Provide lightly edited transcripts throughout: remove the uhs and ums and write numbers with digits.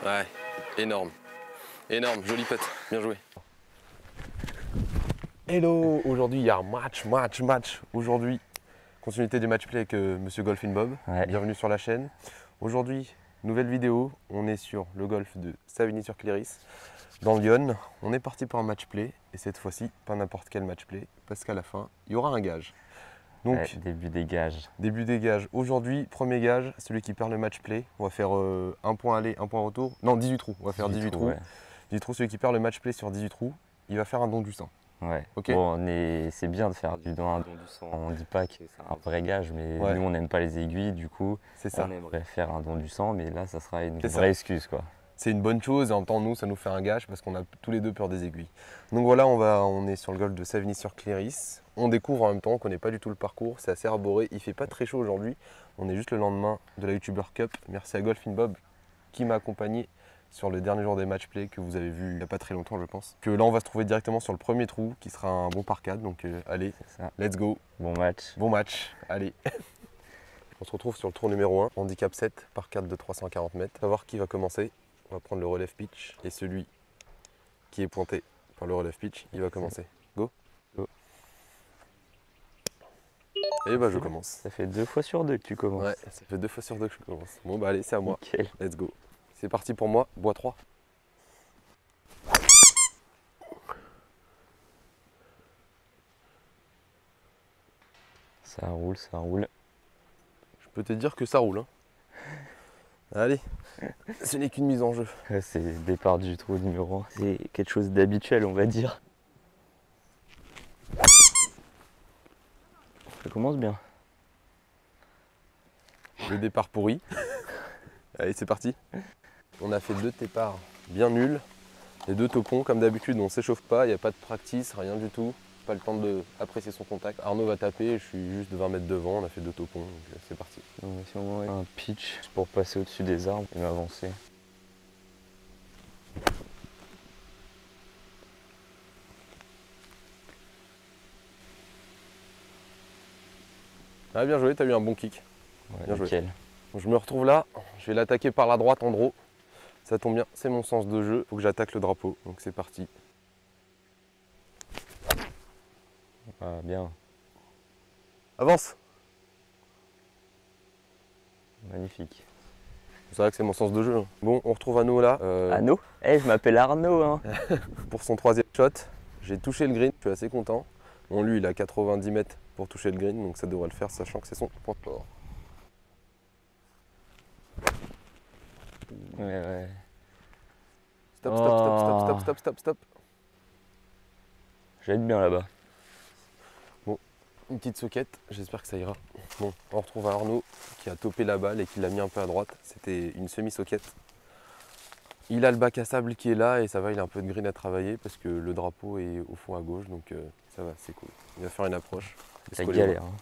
Ouais, énorme. Énorme, joli putt, bien joué. Hello, aujourd'hui il y a un match. Aujourd'hui, continuité du match play avec Monsieur Golf in Bob. Ouais. Bienvenue sur la chaîne. Aujourd'hui, nouvelle vidéo. On est sur le golf de Savigny-sur-Cléris, dans Lyon. On est parti pour un match play. Et cette fois-ci, pas n'importe quel match play, parce qu'à la fin, il y aura un gage. Donc, ouais, début des gages. début des gages. Aujourd'hui, premier gage, celui qui perd le match play. On va faire un point aller, un point retour. Non, 18 trous. On va faire 18 trous. Ouais. 18 trous, celui qui perd le match play sur 18 trous, il va faire un don du sang. Ouais. Ok. Bon, c'est bien de faire un don du sang. On dit pas que c'est un vrai gage, mais Ouais. nous on n'aime pas les aiguilles, du coup C'est ça. on aimerait faire un don du sang, mais là ça sera une C'est ça. vraie excuse quoi. C'est une bonne chose et en même temps, nous, ça nous fait un gage parce qu'on a tous les deux peur des aiguilles. Donc voilà, on est sur le golf de Savigny-sur-Cléris. On découvre en même temps, on ne connaît pas du tout le parcours. C'est assez arboré. Il fait pas très chaud aujourd'hui. On est juste le lendemain de la YouTuber Cup. Merci à Golf in Bob qui m'a accompagné sur le dernier jour des match play que vous avez vu il n'y a pas très longtemps, je pense. Que là, on va se trouver directement sur le premier trou qui sera un bon par 4. Donc allez, C'est ça. let's go. Bon match. Bon match. Allez. On se retrouve sur le tour numéro 1, handicap 7 par 4 de 340 mètres. On va voir qui va commencer. On va prendre le relève pitch et celui qui est pointé par le relève pitch, il va commencer. Go. Go. Et bah je commence. Ça fait 2 fois sur 2 que tu commences. Ouais, ça fait 2 fois sur 2 que je commence. Bon bah allez, c'est à moi. Nickel. Let's go. C'est parti pour moi, bois 3. Ça roule, ça roule. Je peux te dire que ça roule. Hein. Allez, ce n'est qu'une mise en jeu. C'est le départ du trou numéro 1. C'est quelque chose d'habituel on va dire. Ça commence bien. Le départ pourri. Allez, c'est parti. On a fait 2 départs bien nuls. Les 2 topons, comme d'habitude, on ne s'échauffe pas, il n'y a pas de practice, rien du tout. Pas le temps d'apprécier son contact. Arnaud va taper, je suis juste de 20 mètres devant, on a fait 2 topons, donc c'est parti. On va sûrement un pitch pour passer au-dessus des arbres et m'avancer. Ah, bien joué, t'as eu un bon kick. Ouais, Bien joué. nickel. Donc, je me retrouve là, je vais l'attaquer par la droite en draw. Ça tombe bien, c'est mon sens de jeu, faut que j'attaque le drapeau, donc c'est parti. Ah, bien. Avance. Magnifique. C'est vrai que c'est mon sens de jeu. Hein. Bon, on retrouve Arnaud là. Arnaud? Eh, je m'appelle Arnaud hein. Pour son 3e shot, j'ai touché le green, je suis assez content. Bon, lui, il a 90 mètres pour toucher le green, donc ça devrait le faire, sachant que c'est son point fort. Ouais. Stop. Je vais être bien là-bas. Une petite soquette, j'espère que ça ira. Bon, on retrouve Arnaud qui a topé la balle et qui l'a mis un peu à droite. C'était une semi-soquette. Il a le bac à sable qui est là et ça va, il a un peu de green à travailler parce que le drapeau est au fond à gauche, donc ça va, c'est cool. Il va faire une approche. C'est galère. Hein.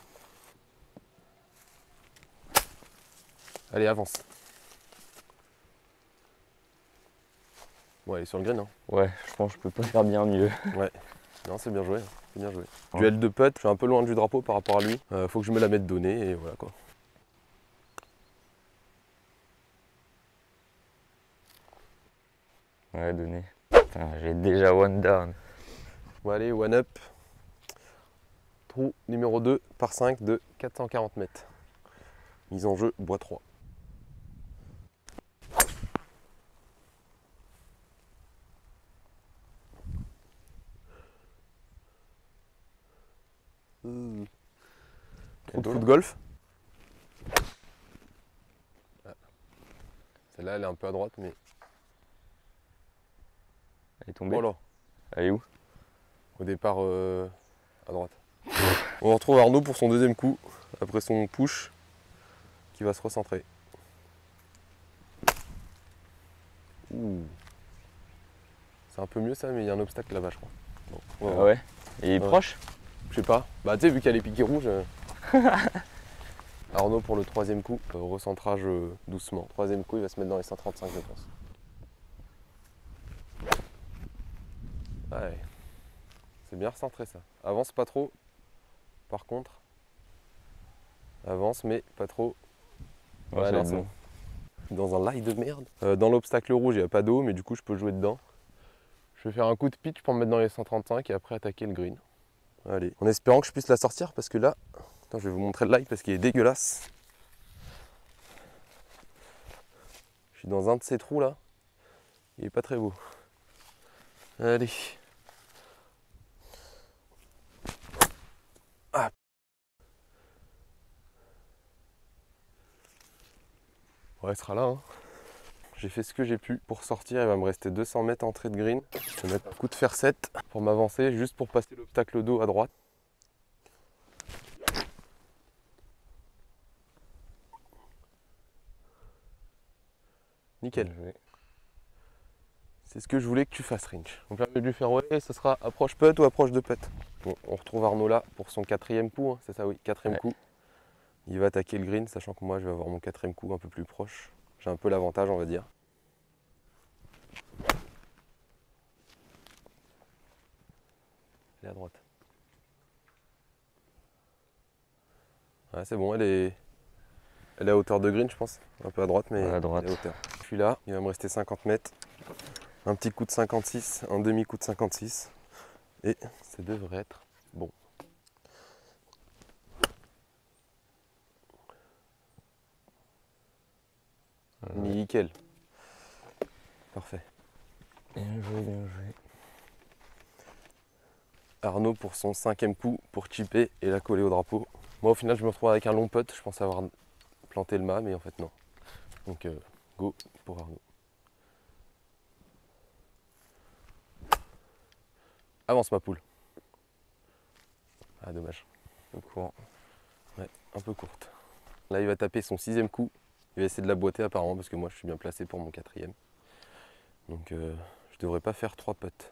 Allez, avance. Bon, elle est sur le green, hein. Ouais, je pense que je peux pas faire bien mieux. Ouais. Non, c'est bien joué, hein. C'est bien joué. Ouais. Duel de putt, je suis un peu loin du drapeau par rapport à lui. Faut que je me la mette donnée et voilà quoi. Ouais, donné. Putain, j'ai déjà one down. Bon allez, one up. Trou numéro 2 par 5 de 440 mètres. Mise en jeu, bois 3. Trou de foot golf. Ah. Celle-là, elle est un peu à droite, mais... Elle est tombée. Oh là, Elle est où? au départ, à droite. On retrouve Arnaud pour son 2e coup, après son push, qui va se recentrer. Ouh. C'est un peu mieux ça, mais il y a un obstacle là-bas, je crois. Bon, on va Ah voir. ouais. Il est Ouais. proche? Je sais pas. Bah tu sais, vu qu'il y a les piquets rouges. Arnaud pour le 3e coup, recentrage doucement. 3e coup, il va se mettre dans les 135, je pense. Ouais. C'est bien recentré ça. Avance pas trop. Par contre. Avance, mais pas trop. Ouais, non, c'est c'est bon. bon. dans un lie de merde. Dans l'obstacle rouge, il n'y a pas d'eau, mais du coup, je peux jouer dedans. Je vais faire un coup de pitch pour me mettre dans les 135 et après attaquer le green. Allez, en espérant que je puisse la sortir parce que là, attends, je vais vous montrer le lie parce qu'il est dégueulasse. Je suis dans un de ces trous là. Il est pas très beau. Allez. Ah. Ouais, il sera là. Hein. J'ai fait ce que j'ai pu pour sortir. Il va me rester 200 mètres entrée de green. Je vais mettre un coup de fer 7 pour m'avancer, juste pour passer l'obstacle d'eau à droite. Nickel. C'est ce que je voulais que tu fasses, Rinch. On permet de lui faire ouais, ce sera approche putt ou approche de putt. Bon, on retrouve Arnaud là pour son 4e coup, hein, c'est ça, oui, 4e coup. Il va attaquer le green, sachant que moi je vais avoir mon 4e coup un peu plus proche. J'ai un peu l'avantage, on va dire. Elle est à droite. Ouais, c'est bon, elle est à hauteur de green, je pense. Un peu à droite, mais à droite. elle est à hauteur. Je suis là, il va me rester 50 mètres. Un petit coup de 56, un demi-coup de 56. Et ça devrait être bon. Nickel. Parfait. Bien joué, bien joué. Arnaud pour son 5e coup pour chipper et la coller au drapeau. Moi au final je me retrouve avec un long putt, je pensais avoir planté le mât mais en fait non. Donc go pour Arnaud. Avance ma poule. Ah dommage. Un peu court. Ouais, un peu courte. Là il va taper son 6e coup. Il va essayer de la boiter apparemment parce que moi je suis bien placé pour mon 4e. Donc je devrais pas faire 3 putts.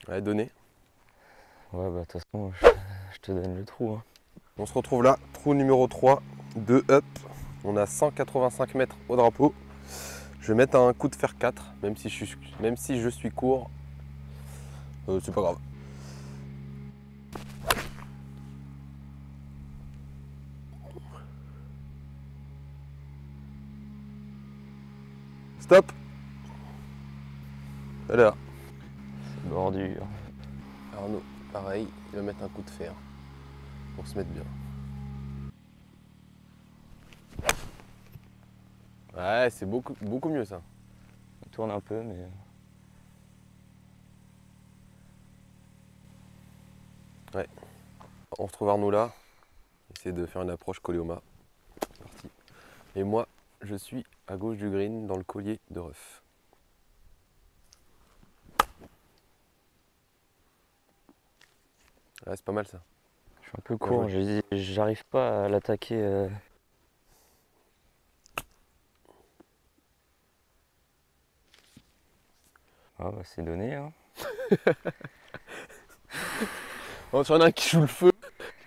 Ouais, donné. Ouais, bah de toute façon, je te donne le trou. Hein. On se retrouve là, trou numéro 3, 2 up. On a 185 mètres au drapeau. Je vais mettre un coup de fer 4, même si je suis court. C'est pas grave. Stop. Elle est là. C'est bordure. Arnaud, pareil, il va mettre un coup de fer pour se mettre bien. Ouais, c'est beaucoup mieux ça. On tourne un peu, mais... Ouais. On retrouve Arnaud là. Essayer de faire une approche collée au mât. C'est parti. Et moi, je suis à gauche du green dans le collier de ref. Ouais, c'est pas mal ça. Je suis un peu court, j'arrive pas à l'attaquer. Ah bah c'est donné hein. Oh, il y en a un qui joue le feu,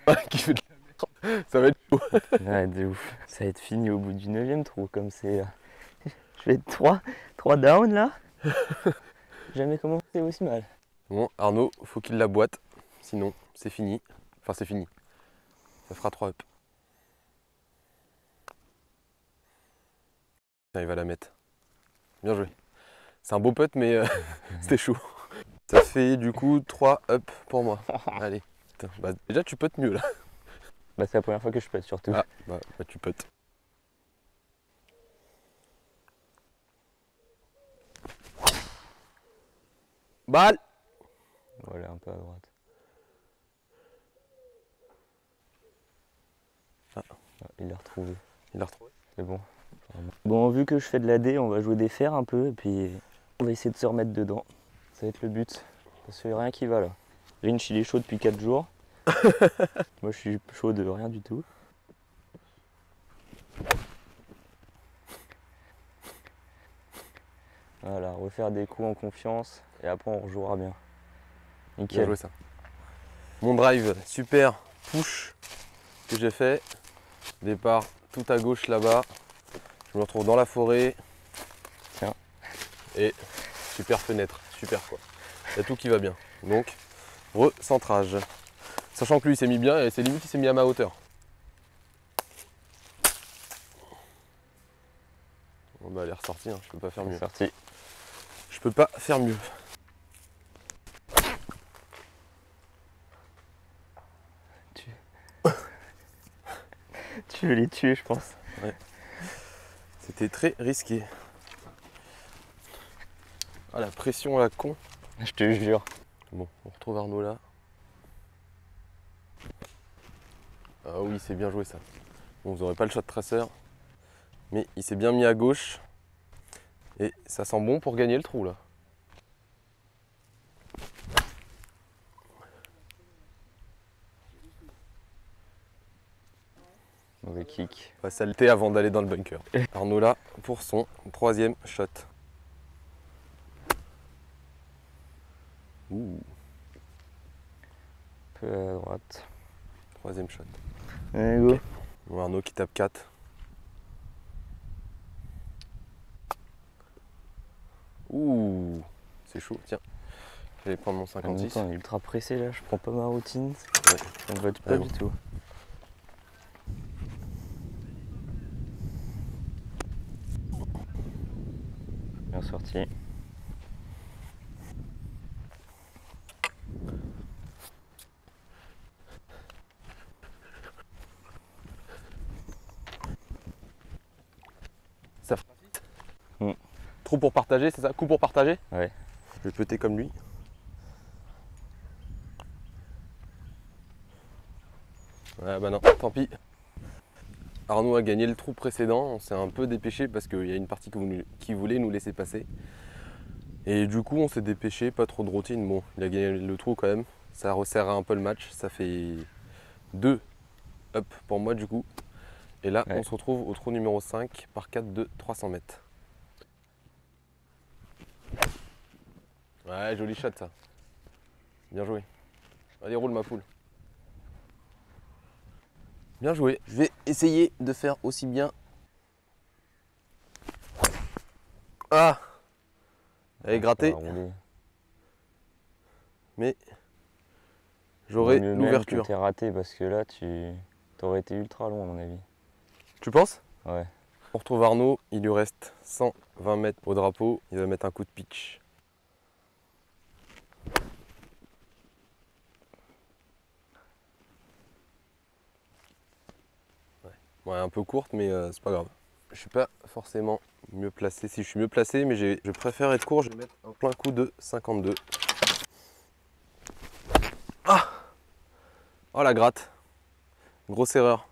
un qui fait de la merde. Ça va être chaud. Ouais, de ouf. Ça va être fini au bout du 9e trou comme c'est. Je vais être 3 down là. Jamais commencé aussi mal. Bon, Arnaud, faut qu'il la boite, sinon c'est fini. Enfin, c'est fini. Ça fera 3 up. Il va la mettre. Bien joué. C'est un beau putt, mais c'était chaud. Ça fait du coup 3 up pour moi. Allez. Putain, bah, déjà, tu puttes mieux là. Bah, c'est la première fois que je pète surtout. Ah, bah tu puttes. Balle. Voilà, un peu à droite. Ah. Il l'a retrouvé. Il l'a retrouvé. C'est bon. Bon, vu que je fais de la D, on va jouer des fers un peu et puis on va essayer de se remettre dedans. Ça va être le but. Parce qu'il n'y a rien qui va là. Rinch il est chaud depuis 4 jours. Moi je suis chaud de rien du tout. Voilà, refaire des coups en confiance et après on rejouera bien. Nickel. Bien joué ça. Mon drive, super push que j'ai fait. Départ tout à gauche là-bas. Je me retrouve dans la forêt. Tiens. Et super fenêtre, super quoi. Il y a tout qui va bien. Donc Recentrage. Sachant que lui il s'est mis bien et c'est limite il s'est mis à ma hauteur. Bon bah elle est ressortie, hein. Je peux pas faire mieux. Sorti. Je peux pas faire mieux. Tu veux les tuer, je pense. Ouais. C'était très risqué. Ah la pression à la con. Je te jure. Bon, on retrouve Arnaud là. Ah oui, c'est bien joué ça. Bon, vous n'aurez pas le shot tracer, mais il s'est bien mis à gauche. Et ça sent bon pour gagner le trou là. Mauvais kick. On va saleter avant d'aller dans le bunker. Arnaud là pour son 3e shot. Ouh, Un peu à droite. 3e shot. Allez, go. Bon, Arnaud qui tape 4. Ouh, c'est chaud, tiens. Je vais prendre mon En même 56. temps, on est ultra pressé là, je prends pas ma routine. Ouais. Ça me vote pas Ouais, du tout. Bien sorti. Ça fera Mm. Trou pour partager, c'est ça? Coup pour partager? Ouais. Je vais péter comme lui. Ouais bah non, tant pis. Arnaud a gagné le trou précédent, on s'est un peu dépêché parce qu'il y a une partie qui voulait nous laisser passer. Et du coup on s'est dépêché, pas trop de routine. Bon, il a gagné le trou quand même, ça resserre un peu le match, ça fait 2 up pour moi du coup. Et là Ouais. on se retrouve au trou numéro 5 par 4 de 300 mètres. Ouais, joli shot ça. Bien joué. Allez, roule ma poule. Bien joué. Je vais essayer de faire aussi bien. Ah! Elle est grattée, Ça va rouler. mais Vaut j'aurai mieux même l'ouverture. que t'aies raté parce que là, t'aurais été ultra long à mon avis. Tu penses? Ouais. On retrouve Arnaud, il lui reste 120 mètres au drapeau. Il va mettre un coup de pitch. Ouais, un peu courte, mais c'est pas grave. Je suis pas forcément mieux placé. Si je suis mieux placé, mais je préfère être court. Je vais mettre un plein coup de 52. Ah! Oh la gratte. Grosse erreur.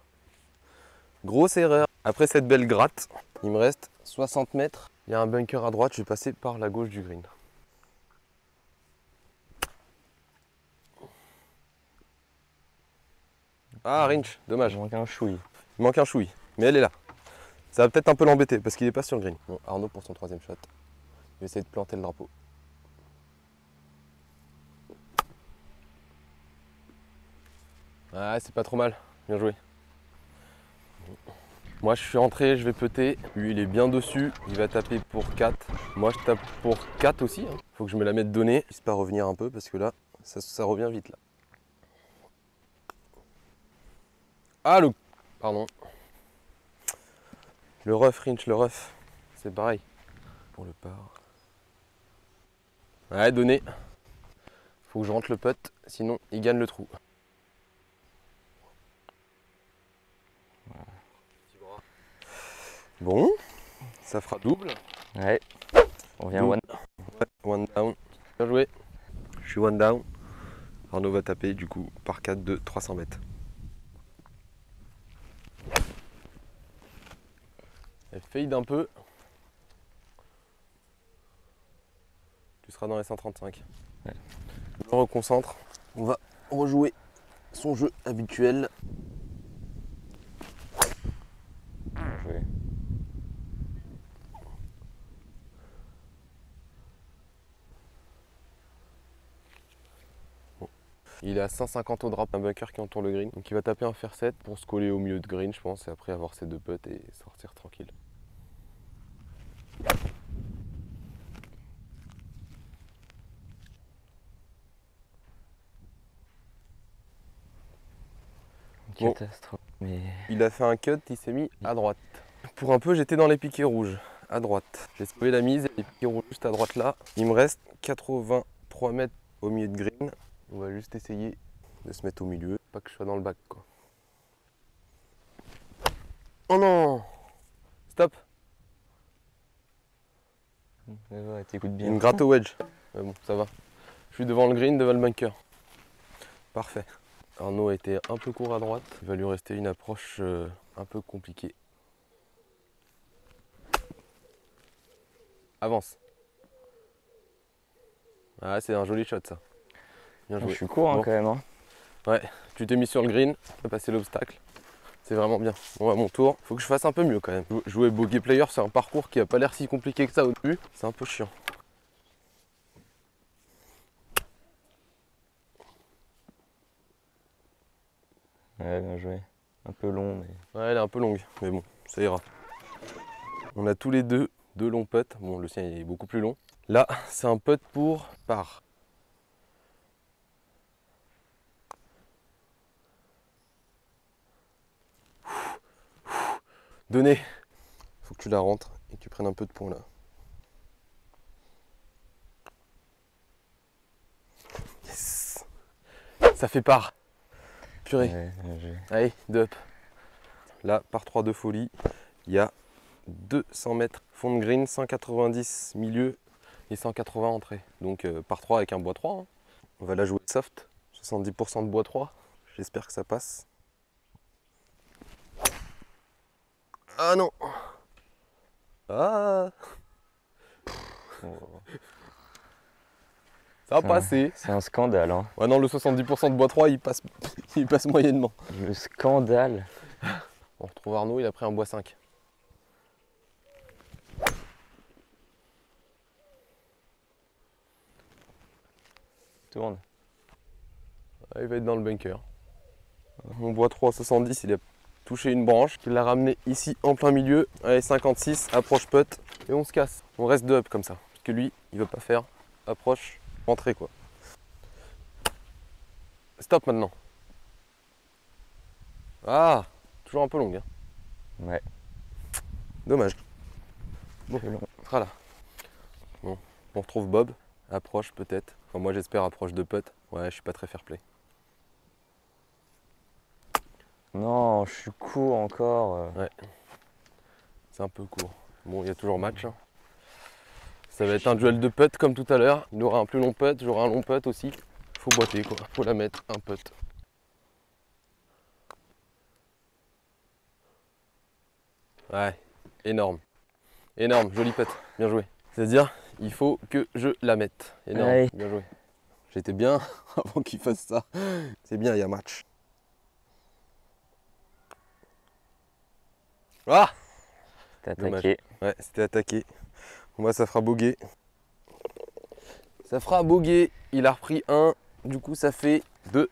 Grosse erreur. Après cette belle gratte, il me reste 60 mètres. Il y a un bunker à droite, je vais passer par la gauche du green. Ah, Rinch, dommage. Il manque un chouille. Il manque un chouille, mais elle est là. Ça va peut-être un peu l'embêter parce qu'il n'est pas sur le green. Bon, Arnaud pour son 3e shot. Il va essayer de planter le drapeau. Ah, c'est pas trop mal. Bien joué. Moi, je suis rentré, je vais putter. Lui, il est bien dessus. Il va taper pour 4. Moi, je tape pour 4 aussi. Faut que je me la mette donnée. Je puisse pas revenir un peu parce que là, ça revient vite là. Ah, le... Pardon. Le rough, Rinch, le rough. C'est pareil. Pour le par. Ouais, donné. Faut que je rentre le putt, sinon il gagne le trou. Bon, ça fera double. Ouais. On vient Double. one. Ouais, one down. Bien joué. Je suis one down. Arnaud va taper du coup par 4 de 300 mètres. Elle fade un peu. Tu seras dans les 135. Ouais. On reconcentre. On va rejouer son jeu habituel. Bien joué. Il est à 150 au drap, un bunker qui entoure le green. Donc il va taper un fair 7 pour se coller au milieu de green, je pense, et après avoir ses 2 putts et sortir tranquille. Bon. catastrophe. Mais Il a fait un cut, il s'est mis à droite. Pour un peu, j'étais dans les piquets rouges, à droite. J'ai sauvé la mise, les piquets rouges juste à droite là. Il me reste 83 mètres au milieu de green. On va juste essayer de se mettre au milieu, pas que je sois dans le bac quoi. Oh non! Stop! ouais, t'écoutes Il bien. me gratte au wedge. Mais bon, ça va. Je suis devant le green, devant le bunker. Parfait. Arnaud a été un peu court à droite. Il va lui rester une approche un peu compliquée. Avance. Ah, c'est un joli shot ça. Bien Je joué. suis court hein, Bon. quand même. Hein. Ouais, tu t'es mis sur le green, tu as passé l'obstacle. C'est vraiment bien. Bon, à mon tour, faut que je fasse un peu mieux quand même. Jouer bogey player, c'est un parcours qui a pas l'air si compliqué que ça au début. C'est un peu chiant. Ouais, bien joué. Un peu long, mais. Ouais, elle est un peu longue, mais bon, ça ira. On a tous les deux longs putts. Bon, le sien il est beaucoup plus long. Là, c'est un putt pour par. Donnez. Faut que tu la rentres et que tu prennes un peu de points là. Yes. Ça fait par. Purée. Ouais, bien joué. Allez, deux up. Là, par 3 de folie, il y a 200 mètres fond de green, 190 milieu et 180 entrée. Donc par 3 avec un bois 3. Hein. On va la jouer soft, 70% de bois 3. J'espère que ça passe. Ah non! Ah! Ça a passé. C'est un scandale. Hein. Ouais non, le 70% de bois 3, il passe, il passe moyennement. Le scandale. On retrouve Arnaud, il a pris un bois 5. Tourne. Ah, il va être dans le bunker. Mon bois 3 70, il a touché une branche, il l'a ramené ici en plein milieu. Allez, 56, approche putt, et on se casse. On reste deux up comme ça. Parce que lui, il veut pas faire approche, rentrée quoi. Stop maintenant. Ah, toujours un peu longue. Hein. Ouais. Dommage. Bon. On sera là. Bon, on retrouve Bob. Approche peut-être. Enfin, moi j'espère approche de putt. Ouais, je suis pas très fair play. Non, je suis court encore. Ouais. C'est un peu court. Bon, il y a toujours match. Hein. Ça va être un duel de putt comme tout à l'heure. Il aura un plus long putt, j'aurai un long putt aussi. Faut boiter quoi. Faut la mettre un putt. Ouais, énorme. Énorme, joli putt. Bien joué. C'est-à-dire, il faut que je la mette. Énorme, Ouais. bien joué. J'étais bien avant qu'il fasse ça. C'est bien, il y a match. Ah! T'as Dommage. attaqué. Ouais, c'était attaqué. Moi, ça fera bogey. Ça fera bogey. Il a repris un. Du coup, ça fait 2.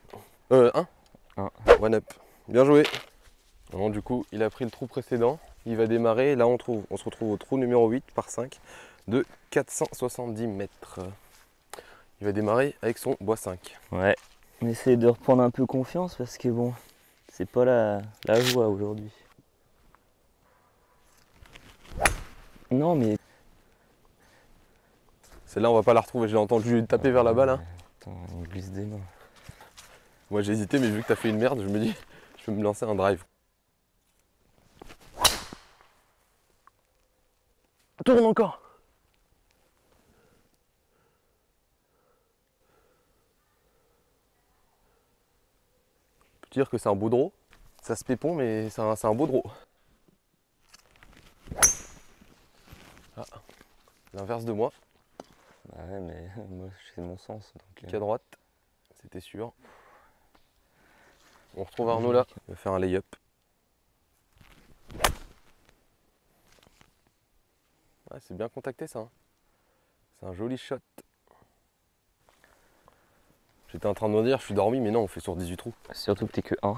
1. Un. One up. Bien joué. Alors, du coup, il a pris le trou précédent. Il va démarrer. Là, on se retrouve au trou numéro 8 par 5 de 470 mètres. Il va démarrer avec son bois 5. Ouais. On essaie de reprendre un peu confiance parce que bon, c'est pas la joie aujourd'hui. Non mais. Celle-là, on va pas la retrouver. J'ai entendu taper vers la balle. Hein. Attends, on glisse des mains. Moi, j'ai hésité, mais vu que tu as fait une merde, je me dis, je vais me lancer un drive. Tourne encore. Je peux dire que c'est un beau draw. Ça se pépon, mais c'est un beau draw. Ah, l'inverse de moi. Bah ouais mais moi c'est mon sens donc. Kick à droite, c'était sûr. On retrouve Arnaud là, il va faire un lay-up. Ouais, c'est bien contacté ça. Hein. C'est un joli shot. J'étais en train de me dire, je suis dormi, mais non, on fait sur 18 trous. Surtout que t'es que 1.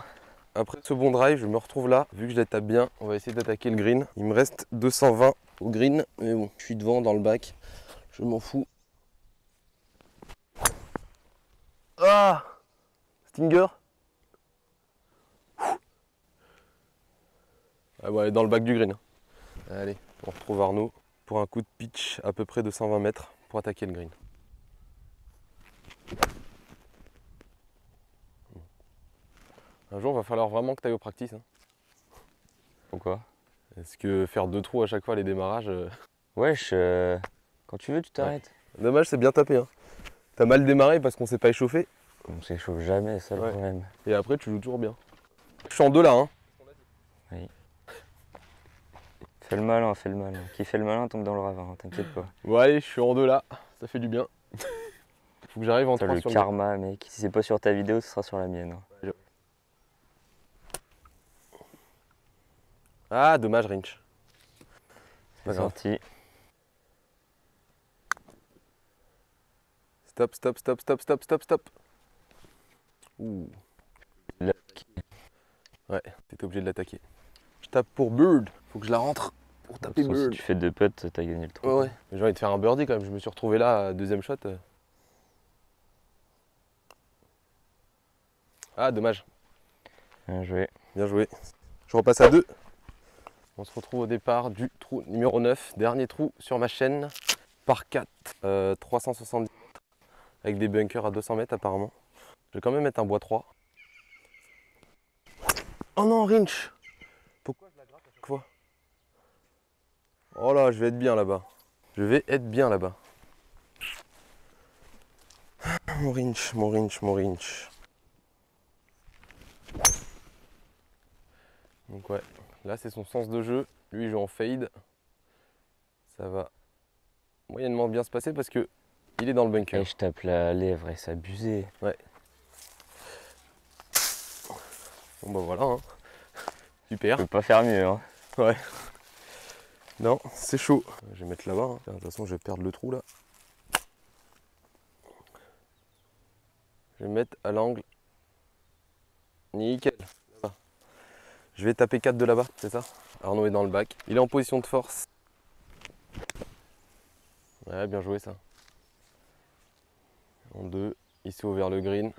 Après ce bon drive, je me retrouve là. Vu que je la tape bien, on va essayer d'attaquer le green. Il me reste 220 au green, mais bon, je suis devant dans le bac. Je m'en fous. Ah! Stinger? Ah ouais, dans le bac du green. Allez, on retrouve Arnaud pour un coup de pitch à peu près de 120 mètres pour attaquer le green. Un jour, il va falloir vraiment que tu ailles au practice. Hein. Pourquoi? Parce que faire 2 trous à chaque fois les démarrages. Wesh, quand tu veux, tu t'arrêtes. Ouais. Dommage, c'est bien tapé. Hein. T'as mal démarré parce qu'on s'est pas échauffé. On s'échauffe jamais, c'est ça le problème. Et après, tu joues toujours bien. Je suis en 2 là. Hein. Oui. Fais le malin, fais le malin. Qui fait le malin tombe dans le ravin, t'inquiète pas. Bon, allez, je suis en 2 là. Ça fait du bien. Faut que j'arrive en 3 le sur karma, mec. Si c'est pas sur ta vidéo, ce sera sur la mienne. Ouais. Ah, dommage, Rinch. C'est sorti. Stop, stop, stop, stop, stop, stop, stop. Ouh. Ouais, t'étais obligé de l'attaquer. Je tape pour Bird. Faut que je la rentre pour taper Bird. Si tu fais 2 putts, t'as gagné le trou. Ouais, ouais. J'ai envie de faire un birdie quand même. Je me suis retrouvé là, deuxième shot. Ah, dommage. Bien joué. Bien joué. Je repasse à 2. On se retrouve au départ du trou numéro 9. Dernier trou sur ma chaîne. Par 4. 370 mètres. Avec des bunkers à 200 mètres apparemment. Je vais quand même mettre un bois 3. Oh non, Rinch! Pourquoi je la gratte à chaque fois? Oh là, je vais être bien là-bas. Je vais être bien là-bas. Mon Rinch, mon Rinch, mon Rinch. Donc ouais, là c'est son sens de jeu. Lui il joue en fade. Ça va moyennement bien se passer parce que il est dans le bunker. Et je tape la lèvre et c'est abusé. Ouais. Bon bah voilà. Hein. Super. Je peux pas faire mieux. Hein. Ouais. Non, c'est chaud. Je vais mettre là-bas. Hein. De toute façon, je vais perdre le trou là. Je vais mettre à l'angle. Nickel. Là. Je vais taper 4 de là-bas, c'est ça? Arnaud est dans le bac. Il est en position de force. Ouais, bien joué ça. En 2. Il s'est ouvert le green.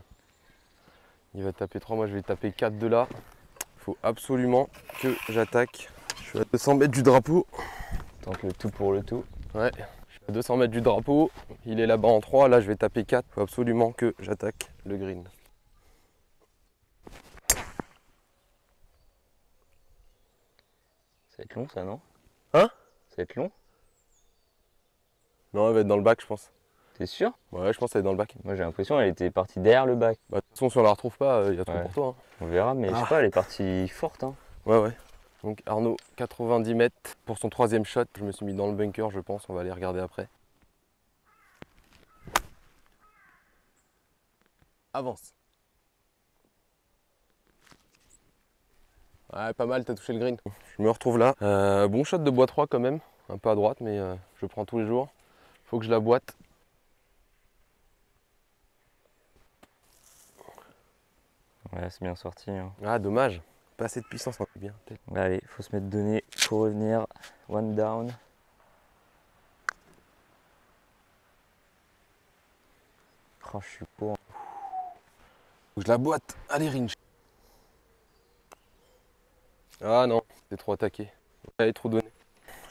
Il va taper 3. Moi, je vais taper 4 de là. Il faut absolument que j'attaque. Je suis à 200 mètres du drapeau. Tente le tout pour le tout. Ouais, je suis à 200 mètres du drapeau. Il est là-bas en 3. Là, je vais taper 4. Il faut absolument que j'attaque le green. Ça va être long ça, non? Hein? Ça va être long? Non, elle va être dans le bac, je pense. T'es sûr? Ouais, je pense qu'elle est dans le bac. Moi j'ai l'impression qu'elle était partie derrière le bac. Bah, de toute façon, si on la retrouve pas, il y a trop Ouais. pour toi. Hein. On verra, mais je sais pas, elle est partie forte. Hein. Ouais, ouais. Donc Arnaud, 90 mètres pour son 3e shot. Je me suis mis dans le bunker, je pense. On va aller regarder après. Avance. Ouais, pas mal, t'as touché le green. Je me retrouve là. Bon shot de bois 3 quand même. Un peu à droite, mais je prends tous les jours. Faut que je la boite. Ouais, c'est bien sorti. Hein. Ah, dommage. Pas assez de puissance, hein. Bien. Allez, faut se mettre donné pour revenir. One down. Oh, je suis pour. Faut que je la boite. Allez, Rinch. Ah non, c'est trop attaqué. Allez, trop donné.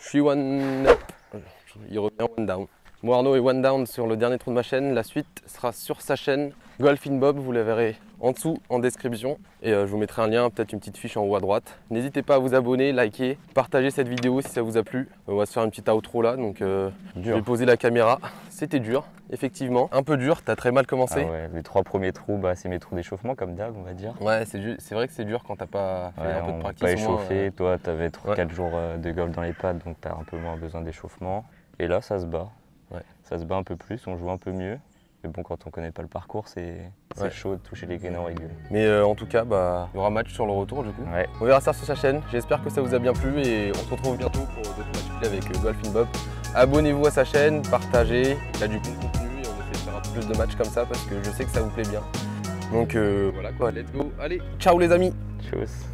Je suis one up. Il revient one down. Moi, Arnaud est one down sur le dernier trou de ma chaîne. La suite sera sur sa chaîne Golf in Bob. Vous la verrez en dessous en description. Et je vous mettrai un lien, peut-être une petite fiche en haut à droite. N'hésitez pas à vous abonner, liker, partager cette vidéo si ça vous a plu. On va se faire une petite outro là. Donc je vais poser la caméra. C'était dur, effectivement. Un peu dur, t'as très mal commencé. Ah ouais, les 3 premiers trous, bah, c'est mes trous d'échauffement comme d'hab, on va dire. Ouais, c'est vrai que c'est dur quand t'as pas fait un peu de practice. Pas au moins, échauffé, toi t'avais 4 ouais. jours de golf dans les pads, donc t'as un peu moins besoin d'échauffement. Et là ça se bat. Ouais. Ça se bat un peu plus, on joue un peu mieux. Mais bon, quand on connaît pas le parcours, c'est ouais. chaud de toucher les greens en régulier. Mais en tout cas, bah, il y aura match sur le retour du coup. Ouais. On verra ça sur sa chaîne. J'espère que ça vous a bien plu et on se retrouve bientôt pour d'autres matchs play avec Golf in Bob. Abonnez-vous à sa chaîne, partagez, il y a du bon contenu et on essaie de faire un peu plus de matchs comme ça parce que je sais que ça vous plaît bien. Donc voilà quoi, let's go. Allez, ciao les amis. Tchuss.